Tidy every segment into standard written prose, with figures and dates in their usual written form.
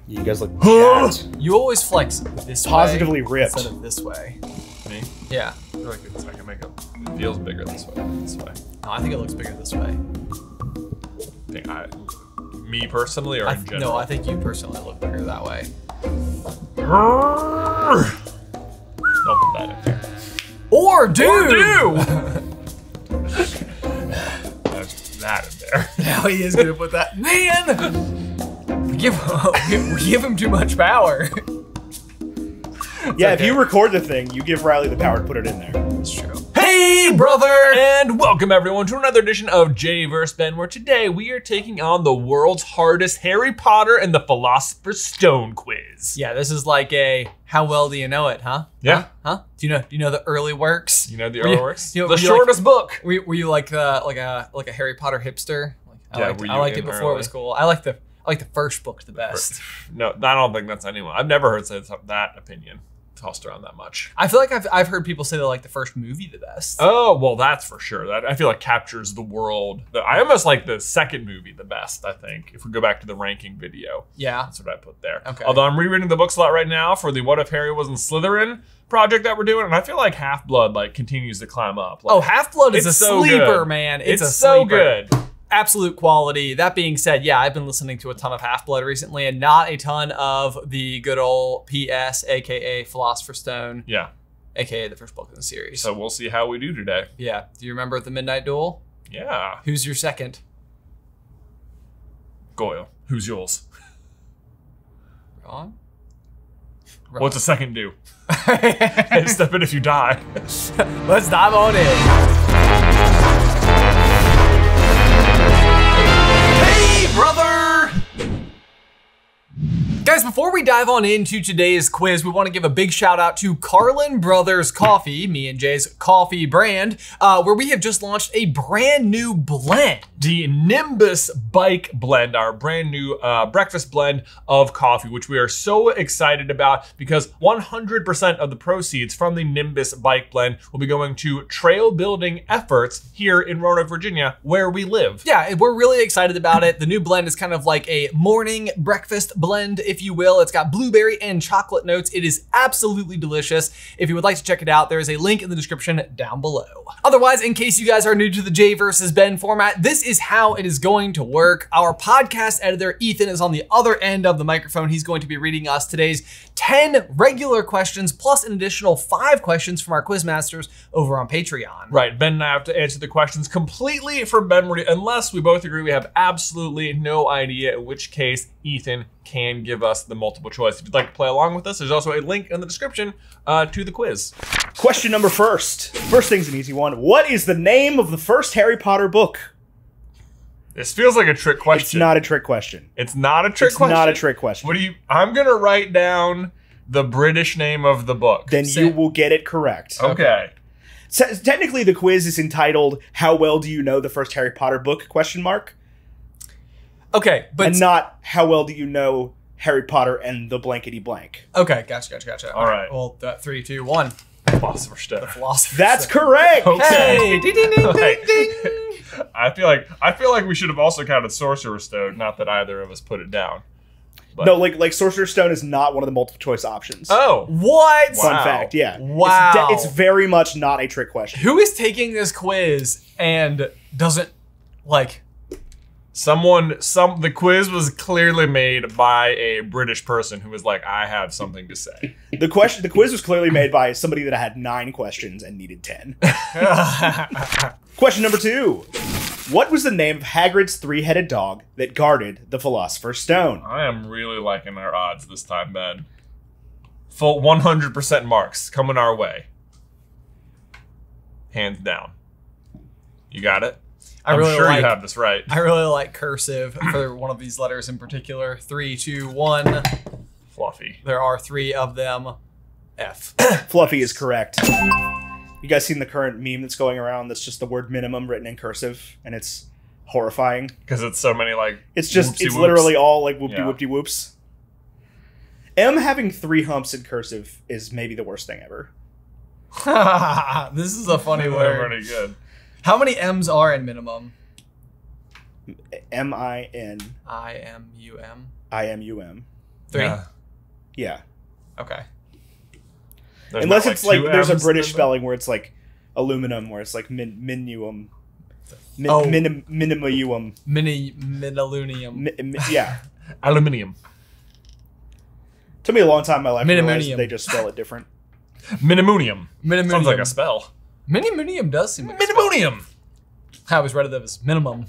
You guys look jacked. You always flex this Positively way ripped. instead of this way. Me? Yeah. I feel like I can make it. It feels bigger this way. This way. No, I think it looks bigger this way. Me personally, or in general? No, I think you personally look bigger that way. Don't put that in there. Or do! There's that in there. Now he is gonna put that. Man! We give him too much power. Yeah, if you record the thing, you give Riley the power to put it in there. That's true. Hey, brother! And welcome everyone to another edition of J vs. Ben, where today we are taking on the world's hardest Harry Potter and the Philosopher's Stone quiz. Yeah, this is like a how well do you know it, huh? Yeah. Huh? Do you know the early works? You know the early works? You know, the shortest book. Were you like a Harry Potter hipster? Yeah, I liked it before early? It was cool. I like the first book the best. No, I don't think that's anyone. I've never heard that opinion tossed around that much. I feel like I've heard people say they like the first movie the best. Oh, well, that's for sure. That I feel like captures the world. I almost like the second movie the best, I think, if we go back to the ranking video. Yeah. That's what I put there. Okay. Although I'm rereading the books a lot right now for the What If Harry Was in Slytherin project that we're doing, and I feel like Half-Blood like continues to climb up. Like, Half-Blood is a so sleeper, good. man. It's so sleeper. good. Absolute quality. That being said, yeah, I've been listening to a ton of Half-Blood recently and not a ton of the good old PS, aka Philosopher's Stone. Yeah. AKA the first book in the series. So we'll see how we do today. Yeah. Do you remember the Midnight Duel? Yeah. Who's your second? Goyle. Who's yours? Ron? What's a second do? Step in if you die. Let's dive on in. Brother! Guys, before we dive on into today's quiz, we want to give a big shout out to Carlin Brothers Coffee, me and Jay's coffee brand, where we have just launched a brand new blend. The Nimbus Bike Blend, our brand new breakfast blend of coffee, which we are so excited about because 100% of the proceeds from the Nimbus Bike Blend will be going to trail building efforts here in Roanoke, Virginia, where we live. Yeah, we're really excited about it. The new blend is kind of like a morning breakfast blend, if you will. It's got blueberry and chocolate notes. It is absolutely delicious. If you would like to check it out, there is a link in the description down below. Otherwise, in case you guys are new to the J versus Ben format, this is how it is going to work. Our podcast editor, Ethan, is on the other end of the microphone. He's going to be reading us today's 10 regular questions, plus an additional 5 questions from our quizmasters over on Patreon. Right, Ben and I have to answer the questions completely from memory, unless we both agree we have absolutely no idea, in which case Ethan can give us the multiple choice. If you'd like to play along with us, there's also a link in the description to the quiz. Question number first. First thing's an easy one. What is the name of the first Harry Potter book? This feels like a trick question. It's not a trick question. It's not a trick question? It's not a trick question. What do you... I'm going to write down the British name of the book. Then you will get it correct. Okay. So, technically, the quiz is entitled, How Well Do You Know the First Harry Potter Book? ? Okay, but... And not, How Well Do You Know Harry Potter and the blankety blank. Okay, gotcha. All right. Well, 3, 2, 1. Philosopher's Stone. The Philosopher's That's Stone. correct! Okay. Hey! Ding, ding, ding, Okay. ding, ding. I feel like we should have also counted Sorcerer's Stone, not that either of us put it down. But. No, like Sorcerer's Stone is not one of the multiple choice options. Oh. What? Fun Wow. fact, yeah. Wow. It's very much not a trick question. Who is taking this quiz and doesn't, like... The quiz was clearly made by a British person who was like, I have something to say. The quiz was clearly made by somebody that had 9 questions and needed 10. Question number 2. What was the name of Hagrid's 3-headed dog that guarded the Philosopher's Stone? I am really liking our odds this time, Ben. Full 100% marks coming our way. Hands down. You got it? I'm sure you have this right. I really like cursive for one of these letters in particular. 3, 2, 1. Fluffy. There are 3 of them. F. Fluffy is correct. You guys seen the current meme that's going around that's just the word minimum written in cursive, and it's horrifying. Because it's so many, like, it's whoopsie-whoops. Literally all, like, whoopty-whoops. M having 3 humps in cursive is maybe the worst thing ever. This is a funny word. Pretty good. How many M's are in minimum? M-I-N. I-M-U-M. I-M-U-M. 3? Yeah. Okay. There's Unless not, it's like two there's a M's British in them? spelling where it's like aluminum, where it's like minuum. Oh. Minimum. Minilunium. Yeah. Aluminium. Took me a long time in my life to realize Minimunium. they just spell it different. Minimunium. Minimunium. Sounds like a spell. Minimunium does seem like a spell. Minimunium. I always read it as minimum.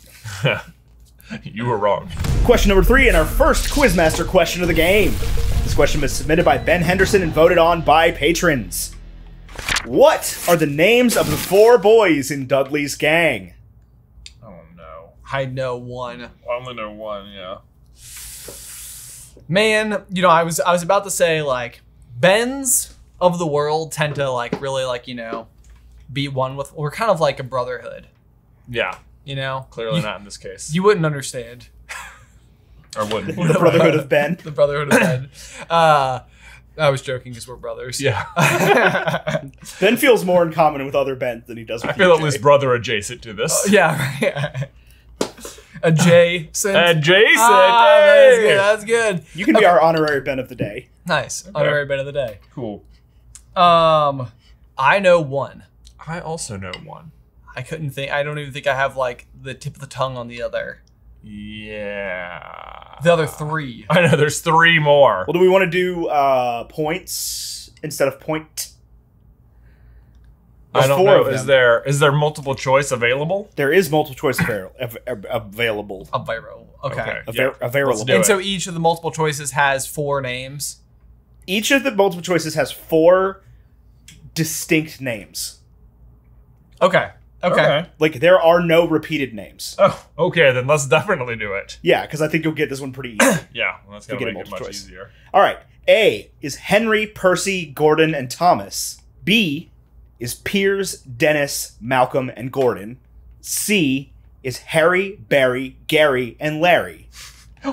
You were wrong. Question number 3 and our first Quizmaster question of the game. This question was submitted by Ben Henderson and voted on by patrons. What are the names of the 4 boys in Dudley's gang? Oh no. I know one. I only know one, yeah. Man, you know, I was about to say, like, Bens of the world tend to, like, really, like, you know, be one with... We're kind of like a brotherhood, Yeah. you know? Clearly not in this case. You wouldn't understand. Or wouldn't. The Brotherhood of Ben. The brotherhood of Ben. I was joking because we're brothers. Yeah. Ben feels more in common with other Ben than he does with I feel you, at least Jay. brother adjacent to this. Yeah, right. A Jason. Adjacent. That's Hey! good. That's good. You can be our honorary Ben of the day. Nice. Honorary Ben of the day. Cool. I know one. I also know one. I couldn't think. I don't even think I have like the tip of the tongue on the other. Yeah. The other 3. I know there's 3 more. Well, do we want to do points instead of point? I There's don't 4 know. of Is them. there multiple choice available? There is multiple choice available. A viral. Okay. Yeah. Available. Let's do And it. so each of the multiple choices has 4 names. Each of the multiple choices has 4 distinct names. Okay. Okay. Like, there are no repeated names. Oh, okay. Then let's definitely do it. Yeah, because I think you'll get this one pretty easy. Yeah, well, that's gonna get a make it multiple much choice. easier. All right. A is Henry, Percy, Gordon, and Thomas. B is Piers, Dennis, Malcolm, and Gordon. C is Harry, Barry, Gary, and Larry.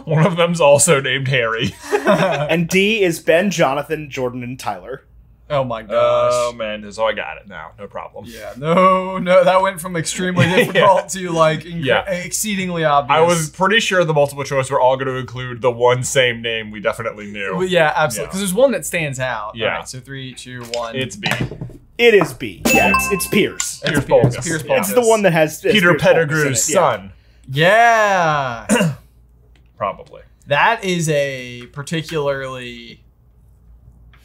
One of them's also named Harry. And D is Ben, Jonathan, Jordan, and Tyler. Oh my gosh. Oh man, so I got it now. No problem. Yeah. No. That went from extremely difficult to like exceedingly obvious. I was pretty sure the multiple choice were all going to include the one same name we definitely knew. Well, yeah, absolutely. Yeah. Because there's one that stands out. Yeah. All right, so 3, 2, 1. It's B. It is B. Yeah, it's Piers. Piers Polkus. Piers Yeah. It's the one that has Peter Piers Polkus in Pettigrew's it, yeah. son. Yeah. Probably. That is a particularly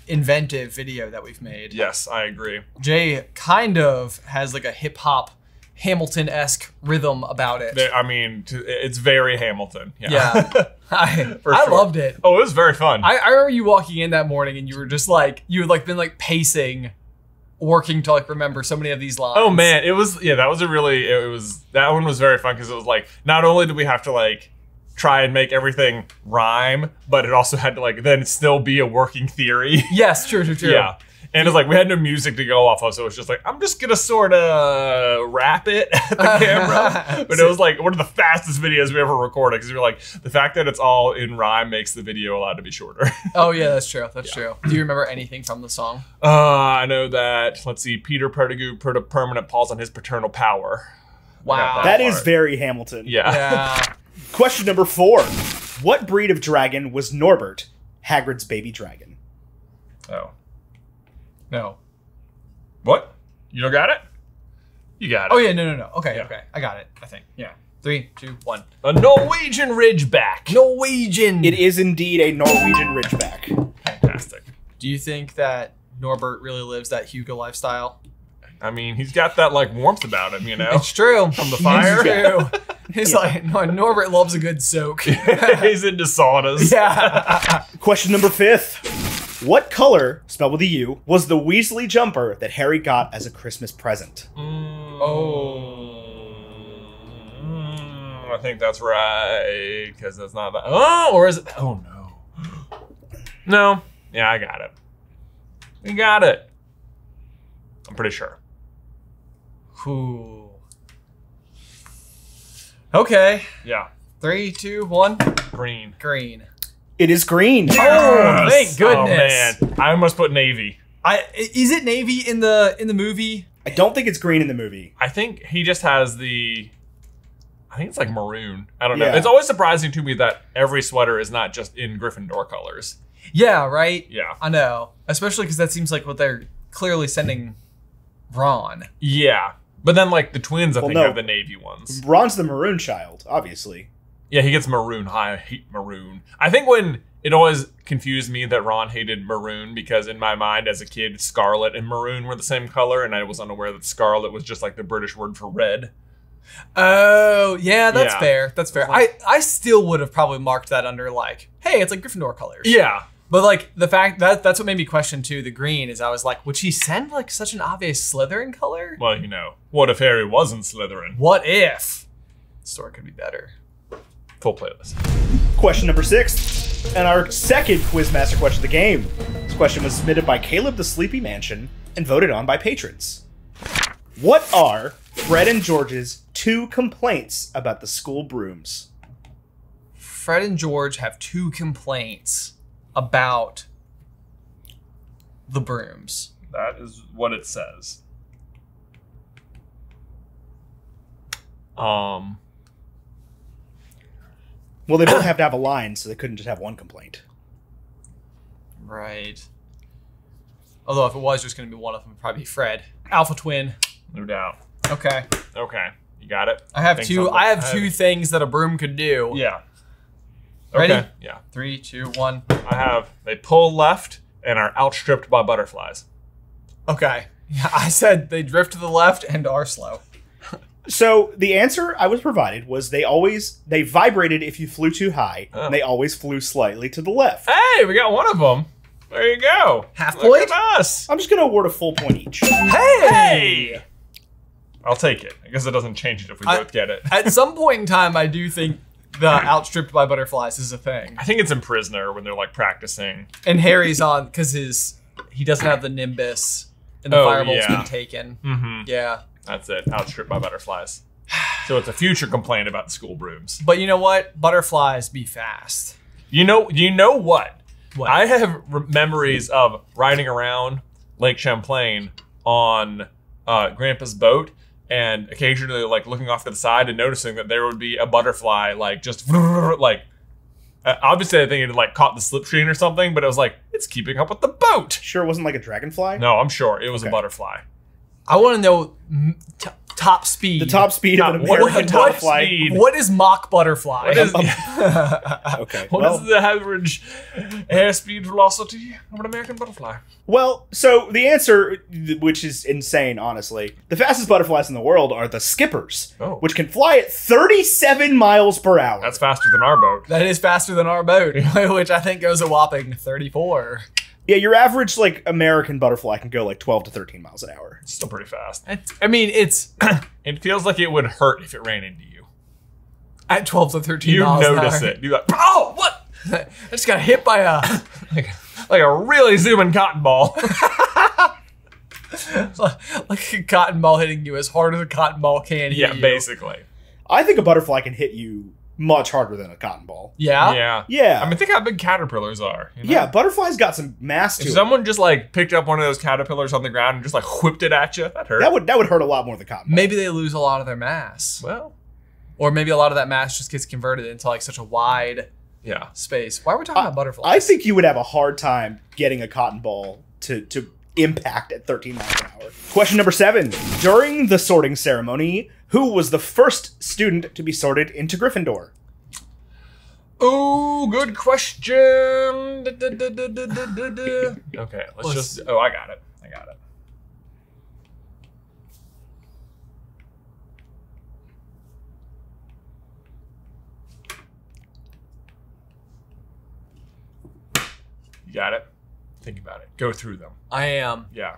inventive video that we've made. Yes, I agree. Jay kind of has like a hip hop Hamilton-esque rhythm about it. I mean, it's very Hamilton. Yeah. I For sure. loved it. Oh, it was very fun. I remember you walking in that morning and you were just like, you had like been like pacing, working to like remember so many of these lines. Oh man, it was that one was very fun because it was like not only did we have to like try and make everything rhyme, but it also had to like then still be a working theory. Yes, true. Yeah. And it's like we had no music to go off of, so it was just like I'm just gonna sort of rap it at the camera. But it was like one of the fastest videos we ever recorded because we were like the fact that it's all in rhyme makes the video allowed to be shorter. Oh yeah, that's true. That's true. Do you remember anything from the song? I know that. Let's see. Peter Pettigrew put a permanent pause on his paternal power. Wow. That is very Hamilton. Yeah. Yeah. Question number 4. What breed of dragon was Norbert, Hagrid's baby dragon? Oh. No. What? You don't got it? You got it. Oh yeah, no. Okay, Yeah. okay. I got it, I think. Yeah. 3, 2, 1. A Norwegian Ridgeback. Norwegian! It is indeed a Norwegian Ridgeback. Fantastic. Do you think that Norbert really lives that Hugo lifestyle? I mean, he's got that like warmth about him, you know. It's true. From the fire. It's true. He's like, no, Norbert loves a good soak. He's into saunas. Yeah. Question number 5. What color, spelled with a U, was the Weasley jumper that Harry got as a Christmas present? I think that's right because that's not that. Oh, or is it? Oh no. No. Yeah, I got it. We got it. I'm pretty sure. Ooh. Okay. Yeah. 3, 2, 1. Green. Green. It is green. Oh, thank goodness. Oh man, I almost put navy. Is it navy in the movie? I don't think it's green in the movie. I think he just has the. I think it's like maroon. I don't know. Yeah. It's always surprising to me that every sweater is not just in Gryffindor colors. Yeah, right? Yeah. I know. Especially because that seems like what they're clearly sending Ron. Yeah. But then, like, the twins, I think, no. have the navy ones. Ron's the maroon child, obviously. Yeah, he gets maroon. I hate maroon. I think when it always confused me that Ron hated maroon because in my mind as a kid, scarlet and maroon were the same color, and I was unaware that scarlet was just like the British word for red. Oh, yeah, that's Yeah. fair. That's fair. I still would have probably marked that under like, hey, it's like Gryffindor colors. Yeah. But like the fact that's what made me question too, the green, is I was like, would she send like such an obvious Slytherin color? Well, you know, what if Harry wasn't Slytherin? What if? The story could be better. Full playlist. Question number 6, and our second Quizmaster question of the game. This question was submitted by Caleb the Sleepy Mansion and voted on by patrons. What are Fred and George's 2 complaints about the school brooms? Fred and George have 2 complaints about the brooms. That is what it says. Well, they both have to have a line, so they couldn't just have one complaint. Right. Although if it was just going to be one of them, it'd probably be Fred. Alpha twin. No doubt. Okay. Okay. You got it? I have Think two. something- I have 2 things that a broom could do. Yeah. Ready? Okay. Yeah. 3, 2, 1. I have, they pull left and are outstripped by butterflies. Okay. Yeah, I said they drift to the left and are slow. So the answer I was provided was they vibrated if you flew too high, and they always flew slightly to the left. Hey, we got one of them. There you go. Half Look point? at us. I'm just going to award a full point each. Hey! I'll take it. I guess it doesn't change it if we both get it. At some point in time, I do think the outstripped by butterflies is a thing. I think it's in Prisoner when they're like practicing. And Harry's on because he doesn't have the nimbus and the fireball's been taken. Mm-hmm. Yeah. That's it. Outstripped by butterflies. So it's a future complaint about the school brooms. But you know what? Butterflies be fast. You know what? What? I have memories of riding around Lake Champlain on Grandpa's boat, and occasionally like looking off to the side and noticing that there would be a butterfly like just like. Obviously, I think it had like caught the slipstream or something, but it was like it's keeping up with the boat. Sure, it wasn't like a dragonfly? No, I'm sure it was a Okay. butterfly. I want to know top speed. The top speed of an What- American top butterfly. speed? What is Mach butterfly? What is, Okay. what well, is the average airspeed velocity of an American butterfly? well, so the answer, which is insane, honestly, the fastest butterflies in the world are the skippers, which can fly at 37 miles per hour. That's faster than our boat. That is faster than our boat, which I think goes a whopping 34. Yeah, your average like American butterfly can go like 12 to 13 miles an hour. It's still pretty fast. It's It feels like it would hurt if it ran into you. at 12 to 13 You miles an notice hour. it. You're like, oh, what? I just got hit by a like a really zooming cotton ball. like a cotton ball hitting you as hard as a cotton ball can hit Yeah, you. basically. I think a butterfly can hit you much harder than a cotton ball. Yeah? Yeah. Yeah. I mean, think how big caterpillars are. You know? Yeah, butterflies got some mass to If it. someone just like picked up one of those caterpillars on the ground and just like whipped it at you, that hurt. That would hurt a lot more than cotton ball. Maybe they lose a lot of their mass. Well, Or maybe a lot of that mass just gets converted into like such a wide yeah. space. Why are we talking about butterflies? I think you would have a hard time getting a cotton ball to impact at 13 miles an hour. Question number 7. During the sorting ceremony, who was the first student to be sorted into Gryffindor? Oh, good question. Okay, let's just. Oh, I got it. You got it? Think about it. Go through them. I am. Yeah.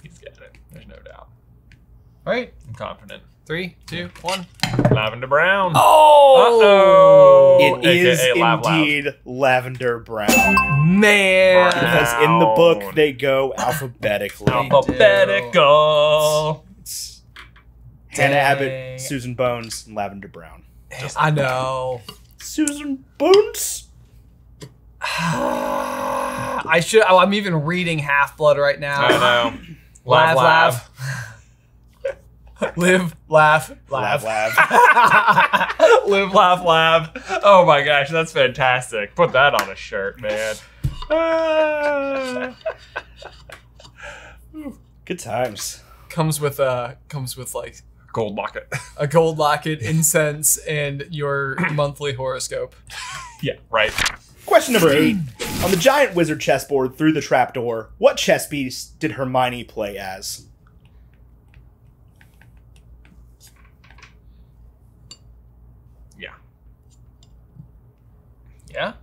He's got it. There's no doubt. All right. I'm confident. 3, 2, 1. Lavender Brown. Oh! It is AKA Lav Lav. indeed Lavender Brown. Man. Because in the book, they go alphabetically. Alphabetical. It's Hannah Abbott, Susan Bones, and Lavender Brown. I know. Susan Bones? I should. Oh, I'm even reading Half-Blood right now. I know. Laugh. Live, laugh, laugh. Live, laugh, laugh. Oh my gosh, that's fantastic. Put that on a shirt, man. Good times. Comes with like Gold locket. a gold locket, incense, and your monthly horoscope. Yeah, right. Question number 8. On the giant wizard chessboard through the trapdoor, what chess piece did Hermione play as? Yeah. Yeah?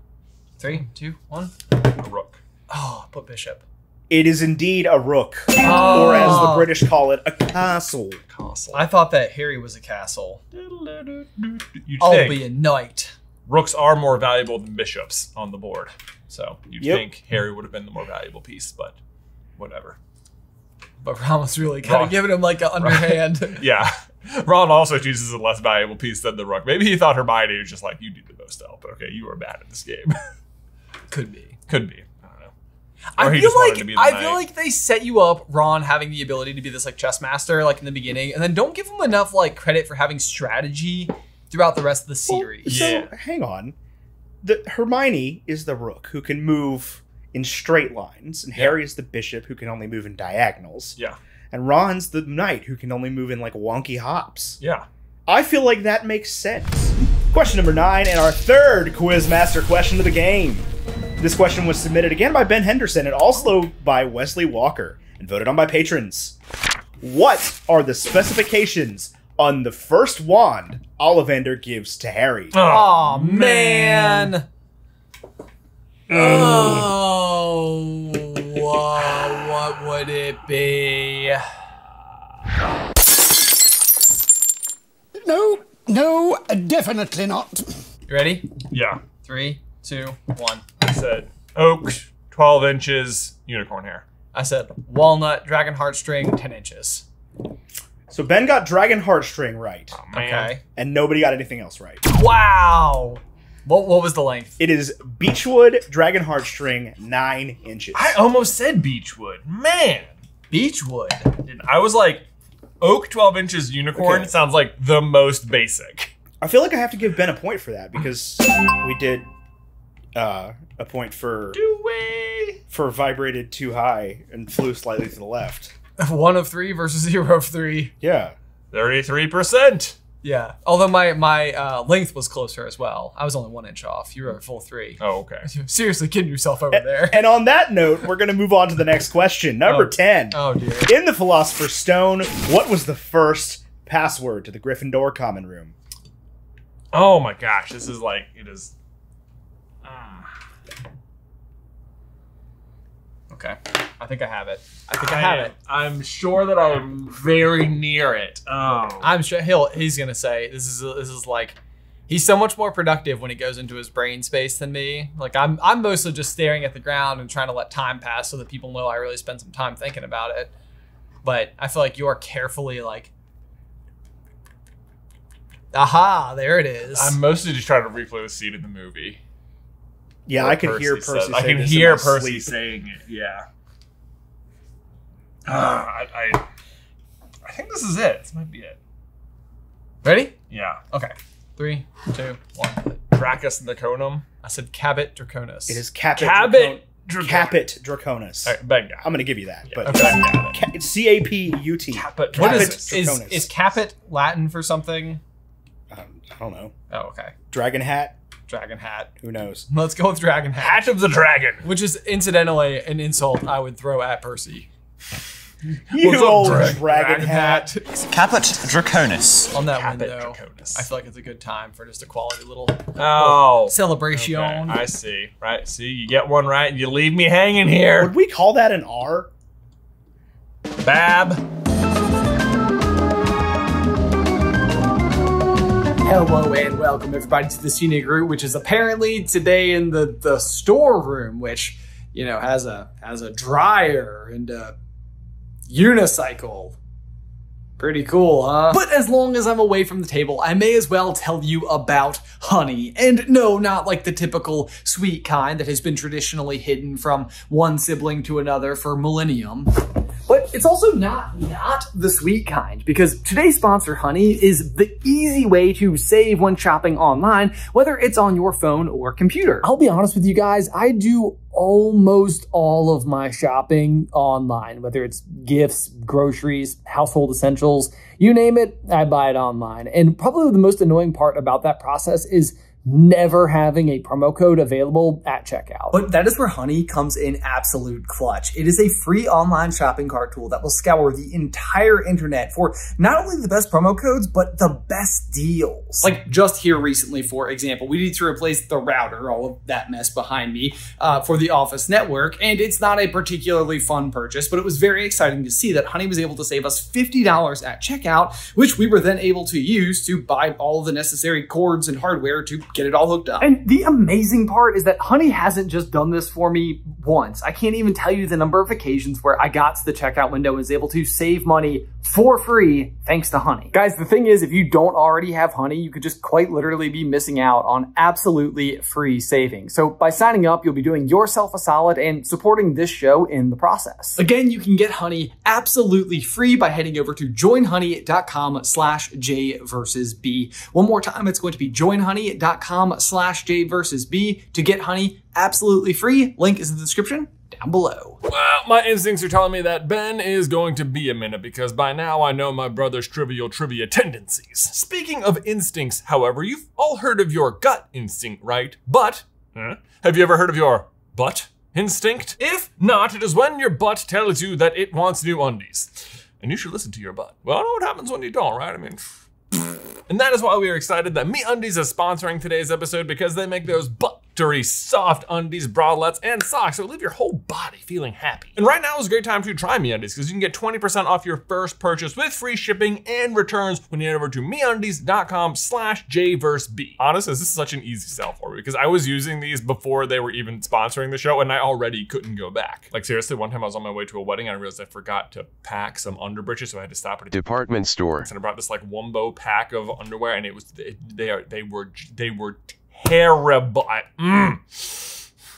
3, 2, 1. A rook. Oh, I put bishop. It is indeed a rook, Oh. or as the British call it, a castle. Castle. I thought that Harry was a castle. You'd I'll think be a knight. rooks are more valuable than bishops on the board. So you'd Yep. think Harry would have been the more valuable piece, but whatever. But Ron was really kind Ron- of giving him like an underhand. Yeah. Ron also chooses a less valuable piece than the rook. Maybe he thought Hermione was just like, you do the most help. Okay, you are bad at this game. Could be. Could be. I don't know. Or I he feel just wanted to be the like knight. they set you up, Ron having the ability to be this like chess master, like in the beginning, and then don't give him enough like credit for having strategy throughout the rest of the series. So, hang on. Hermione is the rook who can move in straight lines, and Harry is the bishop who can only move in diagonals. Yeah. And Ron's the knight who can only move in like wonky hops. Yeah. I feel like that makes sense. Question number 9, and our third Quizmaster question of the game. This question was submitted again by Ben Henderson and also by Wesley Walker and voted on by patrons. What are the specifications on the first wand Ollivander gives to Harry? Oh man. Oh, what would it be? No, definitely not. You ready? Yeah. 3, 2, 1. I said oak, 12 inches, unicorn hair. I said walnut, dragon heartstring, 10 inches. So Ben got Dragon Heartstring right, Oh, man. Okay. and nobody got anything else right. Wow. What was the length? It is Beechwood Dragon Heartstring, 9 inches. I almost said beechwood. Man. Beechwood. I was like, oak 12 inches unicorn Okay. sounds like the most basic. I feel like I have to give Ben a point for that because we did a point for vibrated too high and flew slightly to the left. 1 of 3 versus 0 of 3. Yeah. 33%. Yeah. Although my length was closer as well. I was only 1 inch off. You were a full 3. Oh, okay. Seriously kidding yourself over there. And on that note, we're going to move on to the next question. Number 10. Oh dear. In the Philosopher's Stone, what was the first password to the Gryffindor common room? Oh my gosh, this is like, it is. Okay. I think I have it. I think I have it. I'm sure that I'm very near it. Oh. I'm sure he's gonna say this is like he's so much more productive when he goes into his brain space than me. Like I'm mostly just staring at the ground and trying to let time pass so that people know I really spend some time thinking about it. But I feel like you are carefully like, aha, there it is. I'm mostly just trying to replay the scene in the movie. Yeah, where I can hear says- Percy I say can this hear in my Percy sleep. saying it, yeah. I think this is it. This might be it. Ready? Yeah. Okay. 3, 2, 1. Dracus Naconum. I said Cabot Draconis. It is Capit Cabot. Capit Draconis. All right, Ben got it. I'm going to give you that. But Okay. Ben got it. it's C-A-P-U-T. Caput What Caput is Draconis. Capot Latin for something? I don't know. Oh, okay. Dragon hat? Dragon hat. Who knows? Let's go with dragon hat. Hat of the Dragon. Which is incidentally an insult I would throw at Percy. You What's up, old Dragon dragon hat. Caput Draconis. On that Caput window. Draconis. I feel like it's a good time for just a quality little Oh. celebration. Okay, I see. Right. See, you get one right and you leave me hanging here. Would we call that an R? Bab. Hello and welcome everybody to the Scenic Route, which is apparently today in the storeroom, which, you know, has a dryer and a unicycle Pretty cool, huh? But as long as I'm away from the table, I may as well tell you about honey. And no, not like the typical sweet kind that has been traditionally hidden from one sibling to another for millennium. But it's also not the sweet kind, because today's sponsor, Honey, is the easy way to save when shopping online, whether it's on your phone or computer. I'll be honest with you guys, I do almost all of my shopping online, whether it's gifts, groceries, household essentials, you name it, I buy it online. And probably the most annoying part about that process is never having a promo code available at checkout. But that is where Honey comes in absolute clutch. It is a free online shopping cart tool that will scour the entire internet for not only the best promo codes, but the best deals. Like just here recently, for example, we need to replace the router, all of that mess behind me, for the Office network, and it's not a particularly fun purchase, but it was very exciting to see that Honey was able to save us $50 at checkout, which we were then able to use to buy all of the necessary cords and hardware to get it all hooked up. And the amazing part is that Honey hasn't just done this for me once. I can't even tell you the number of occasions where I got to the checkout window and was able to save money for free thanks to Honey. Guys, the thing is, if you don't already have Honey, you could just quite literally be missing out on absolutely free savings. So by signing up, you'll be doing yourself a solid and supporting this show in the process. Again, you can get Honey absolutely free by heading over to joinhoney.com/J-versus-B. One more time, it's going to be joinhoney.com/J-versus-B to get Honey absolutely free. Link is in the description down below. Well, my instincts are telling me that Ben is going to be a minute because by now I know my brother's trivial trivia tendencies. Speaking of instincts, however, you've all heard of your gut instinct, right? But, have you ever heard of your butt instinct? If not, it is when your butt tells you that it wants new undies. And you should listen to your butt. Well, I know what happens when you don't, right? I mean, and that is why we are excited that MeUndies is sponsoring today's episode, because they make those buttery, soft undies, bralettes, and socks that will leave your whole body feeling happy. And right now is a great time to try MeUndies, because you can get 20% off your first purchase with free shipping and returns when you head over to MeUndies.com/J-versus-B. Honestly, this is such an easy sell for me, because I was using these before they were even sponsoring the show, and I already couldn't go back. Like seriously, one time I was on my way to a wedding and I realized I forgot to pack some underbreeches, so I had to stop at a Department store. and I brought this like Wumbo pack of underwear, and it was they were terrible.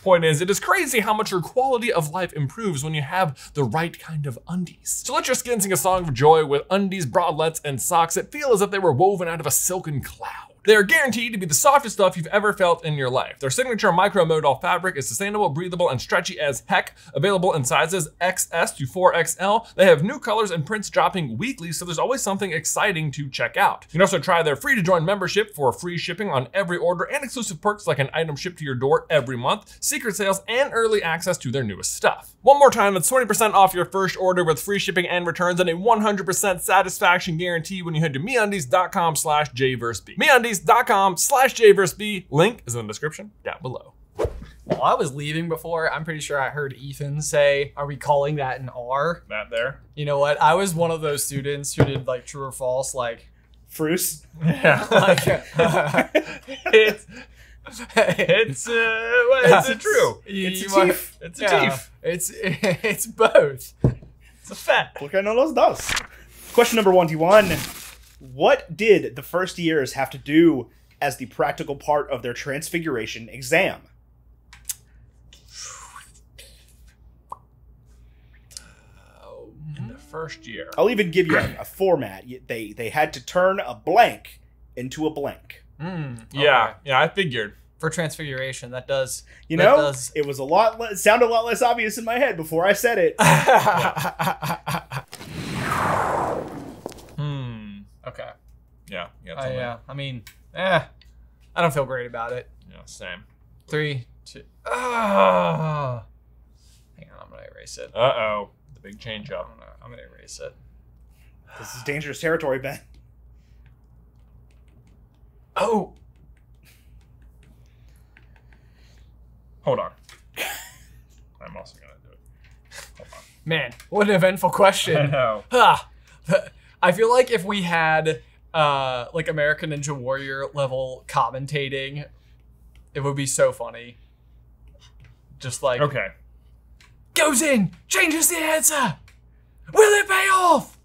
Point is, it is crazy how much your quality of life improves when you have the right kind of undies. So let your skin sing a song of joy with undies, bralettes, and socks that feel as if they were woven out of a silken cloud. They are guaranteed to be the softest stuff you've ever felt in your life. Their signature micro-modal fabric is sustainable, breathable, and stretchy as heck. Available in sizes XS to 4XL. They have new colors and prints dropping weekly, so there's always something exciting to check out. You can also try their free-to-join membership for free shipping on every order and exclusive perks like an item shipped to your door every month, secret sales, and early access to their newest stuff. One more time, that's 20% off your first order with free shipping and returns and a 100% satisfaction guarantee when you head to MeUndies.com/J-versus-B. MeUndies.com/J-versus-B. Link is in the description down below. While I was leaving before, I'm pretty sure I heard Ethan say, are we calling that an R? That there? You know what? I was one of those students who did like true or false, like... Fruce. Yeah. like It's true. It's a chief. It's a chief. It's both. It's a fat. Porque no los dos. Question number 121. What did the first years have to do as the practical part of their transfiguration exam? In the first year. I'll even give you a format. They had to turn a blank into a blank. Yeah, I figured. For transfiguration, that does. You know, it was it sounded a lot less obvious in my head before I said it. Okay. Yeah. I mean, I don't feel great about it. Yeah, same. 3, 2. Hang on, I'm gonna erase it. Uh-oh. The big change up. I'm gonna erase it. This is dangerous territory, Ben. Oh. Hold on. I'm also gonna do it. Hold on. Man, what an eventful question. I know. I feel like if we had like American Ninja Warrior level commentating, it would be so funny. Just like, Okay. Goes in, changes the answer. Will it pay off?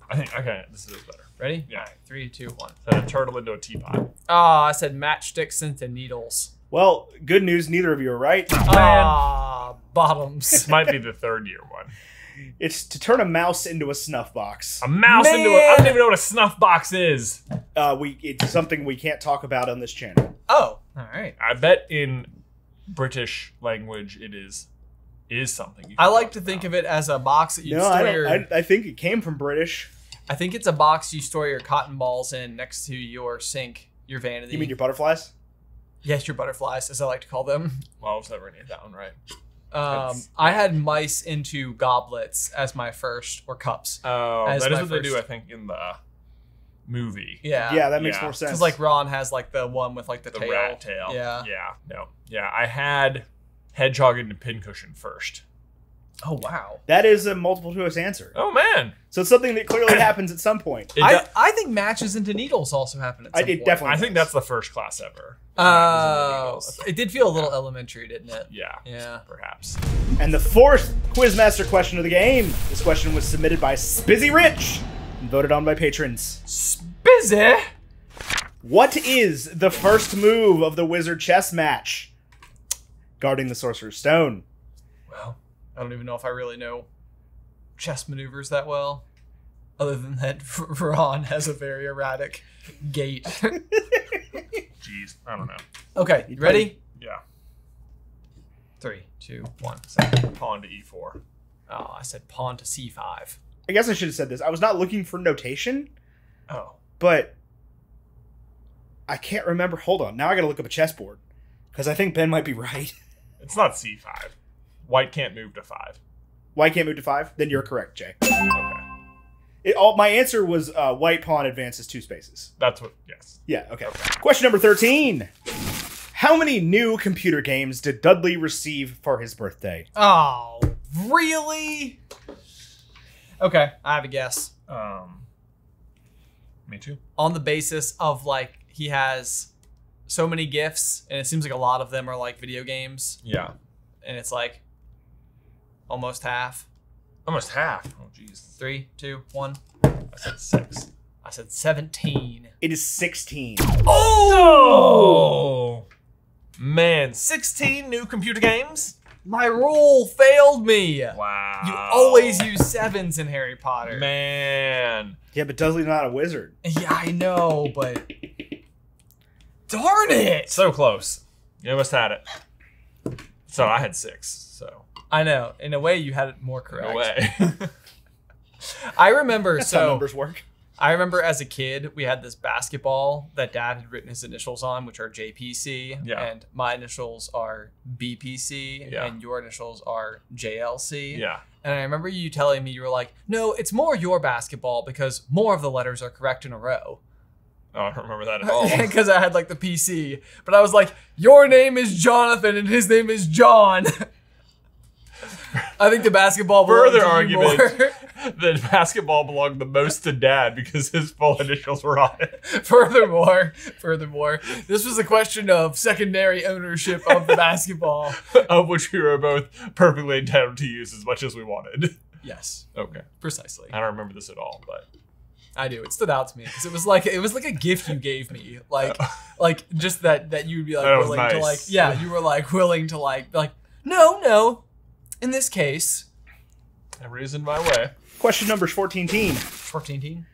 I think, okay, this is better. Ready? Yeah. All right, 3, 2, 1. Turn a turtle into a teapot. I said matchsticks into needles. Well, good news, neither of you are right. Bottoms. This might be the third year one. It's to turn a mouse into a snuff box. A mouse into a... I don't even know what a snuff box is. It's something we can't talk about on this channel. Oh, all right. I bet in British language it is something. I like to think of it as a box that you No, store I your... don't. I think it came from British. I think it's a box you store your cotton balls in next to your sink, your vanity. You mean your butterflies? Yes, your butterflies, as I like to call them. Well, I was never gonna get that one right. I had mice into goblets as my first, or cups. Oh, as that is my what they do, first. I think, in the movie. Yeah. Yeah, that makes Yeah. more sense. Because like Ron has like the one with like the The tail. rat tail. Yeah. Yeah. No. Yeah. I had hedgehog into pincushion first. Oh wow. that is a multiple choice answer. Oh man. So it's something that clearly happens at some point. I think matches into needles also happen at some point. Definitely. I think that's the first class ever. Oh, it did feel a little elementary, didn't it? Yeah. Yeah. Perhaps. And the fourth Quizmaster question of the game. This question was submitted by Spizzy Rich and voted on by patrons. Busy. What is the first move of the Wizard chess match? Guarding the Sorcerer's Stone. Well, I don't even know if I really know chess maneuvers that well. Other than that, Ron has a very erratic gait. Jeez. I don't know. Okay, you ready? Yeah. 3, 2, 1. Pawn to e4. Oh, I said pawn to c5. I guess I should have said this. I was not looking for notation, Oh. but I can't remember. Hold on. Now I got to look up a chessboard because I think Ben might be right. It's not c5. White can't move to 5. White can't move to 5? Then you're correct, Jay. Okay. My answer was white pawn advances 2 spaces. That's what. Yes. Yeah, okay. Question number 13. How many new computer games did Dudley receive for his birthday? Oh, really? Okay, I have a guess. Me too. On the basis of like he has so many gifts, and it seems like a lot of them are like video games, Yeah. and it's like almost half. Almost half. Oh, jeez. 3, 2, 1. I said 6. I said 17. It is 16. Oh! Man, 16 new computer games? My rule failed me. Wow. You always use 7s in Harry Potter. Man. Yeah, but Dudley's not a wizard. Yeah, I know, but darn it. So close. You almost had it. So I had 6, so. I know. In a way, you had it more correct. No way. I remember, That's how numbers work. I remember as a kid, we had this basketball that Dad had written his initials on, which are JPC. Yeah. And my initials are BPC. Yeah. And your initials are JLC. Yeah. And I remember you telling me, you were like, no, it's more your basketball because more of the letters are correct in a row. Oh, I don't remember that at all. Because I had like the PC. But I was like, your name is Jonathan and his name is John. I think the basketball Further belonged to you argument more. that basketball belonged the most to Dad because his full initials were on it. Furthermore, this was a question of secondary ownership of the basketball. Of which we were both perfectly entitled to use as much as we wanted. Yes, Okay. precisely. I don't remember this at all, but I do. It stood out to me because it was like a gift you gave me, like just that you'd be like That was willing to nice. like, yeah, you were like willing to like be like, no. In this case, every is in my way. Question number 14. 14.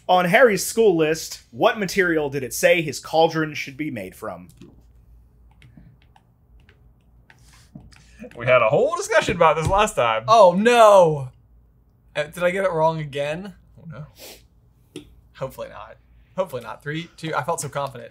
On Harry's school list, what material did it say his cauldron should be made from? We had a whole discussion about this last time. Oh no! Did I get it wrong again? Oh no. Hopefully not. 3, 2. I felt so confident.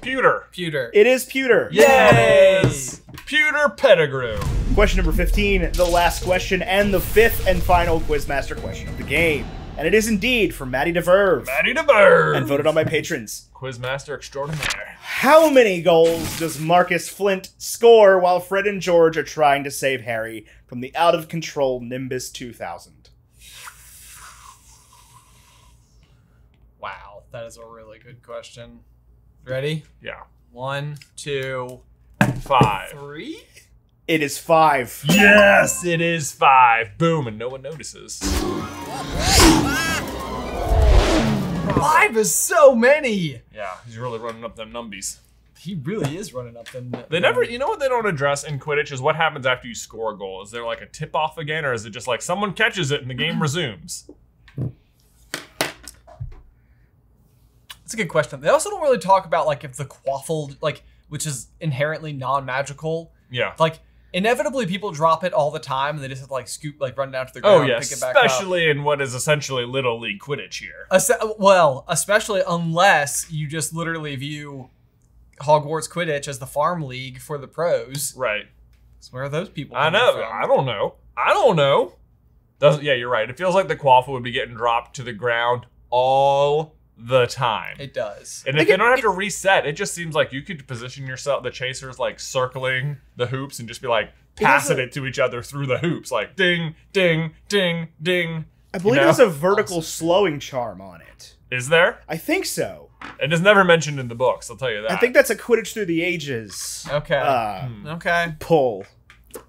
Pewter. Pewter. It is pewter. Yes! Pewter Pettigrew. Question number 15, the last question, and the 5th and final Quizmaster question of the game. And it is indeed from Maddie DeVerve. Maddie DeVerve. And voted on by patrons. Quizmaster extraordinaire. How many goals does Marcus Flint score while Fred and George are trying to save Harry from the out-of-control Nimbus 2000? Wow, that is a really good question. Ready? Yeah. 1, 2, 5. 3. It is 5. Yes, it is 5. Boom, and no one notices. 5 is so many. Yeah, he's really running up them numbies. He really is running up them. They never, you know what they don't address in Quidditch is what happens after you score a goal. Is there like a tip off again, or is it just like someone catches it and the game resumes? That's a good question. They also don't really talk about like if the quaffle, like, which is inherently non-magical. Yeah. Like, inevitably people drop it all the time and they just have to like scoop, like run down to the ground, Oh yes, pick it back up. especially in what is essentially Little League Quidditch here. Well, especially unless you just literally view Hogwarts Quidditch as the farm league for the pros. Right. So where are those people I coming know. from? I don't know. Yeah, you're right. It feels like the quaffle would be getting dropped to the ground all the time. It does. And if they don't have to reset, it just seems like you could position yourself, the chasers, like circling the hoops and just be like passing it to each other through the hoops, like ding, ding, ding, ding. I believe there's a vertical slowing charm on it. Is there? I think so. It is never mentioned in the books, I'll tell you that. I think that's a Quidditch Through the Ages. Okay. Okay. Pull.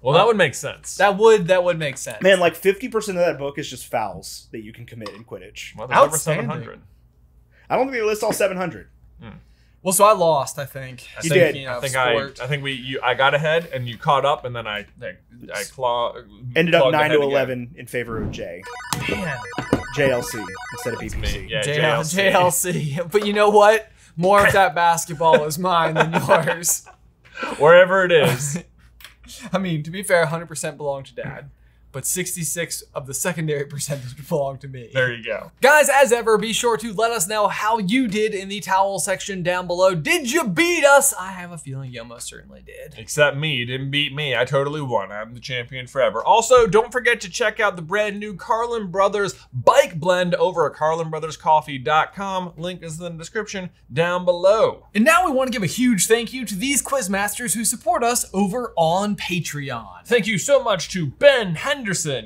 Well, that would make sense. That would make sense. Man, like 50% of that book is just fouls that you can commit in Quidditch. Well, there's over Outstanding. 700. I don't think they list all 700. Well, so I lost, I think. You did. You know, I think I got ahead and you caught up, and then I Ended up plugged 9 ahead to again. 11 in favor of J. Man. JLC instead of BPC. Yeah, JLC. But you know what? More of that basketball is mine than yours. Wherever it is. I mean, to be fair, 100% belong to Dad. But 66 of the secondary percentage belong to me. There you go. Guys, as ever, be sure to let us know how you did in the towel section down below. Did you beat us? I have a feeling you almost certainly did. Except me. You didn't beat me. I totally won. I'm the champion forever. Also, don't forget to check out the brand new Carlin Brothers Bike Blend over at CarlinBrothersCoffee.com. Link is in the description down below. And now we want to give a huge thank you to these Quizmasters who support us over on Patreon. Thank you so much to Ben Henderson,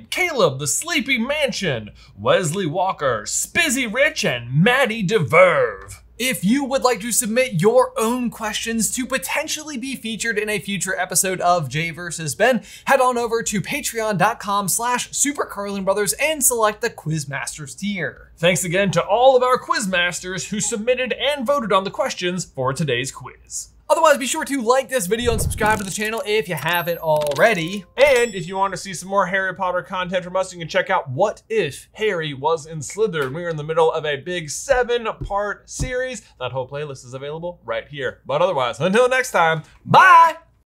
Caleb the Sleepy Mansion, Wesley Walker, Spizzy Rich, and Maddie DeVerve. If you would like to submit your own questions to potentially be featured in a future episode of Jay vs. Ben, head on over to patreon.com/SuperCarlinBrothers and select the Quizmasters tier. Thanks again to all of our Quizmasters who submitted and voted on the questions for today's quiz. Otherwise, be sure to like this video and subscribe to the channel if you haven't already. And if you want to see some more Harry Potter content from us, you can check out What If Harry Was in Slytherin. We're in the middle of a big 7-part series. That whole playlist is available right here. But otherwise, until next time, Bye!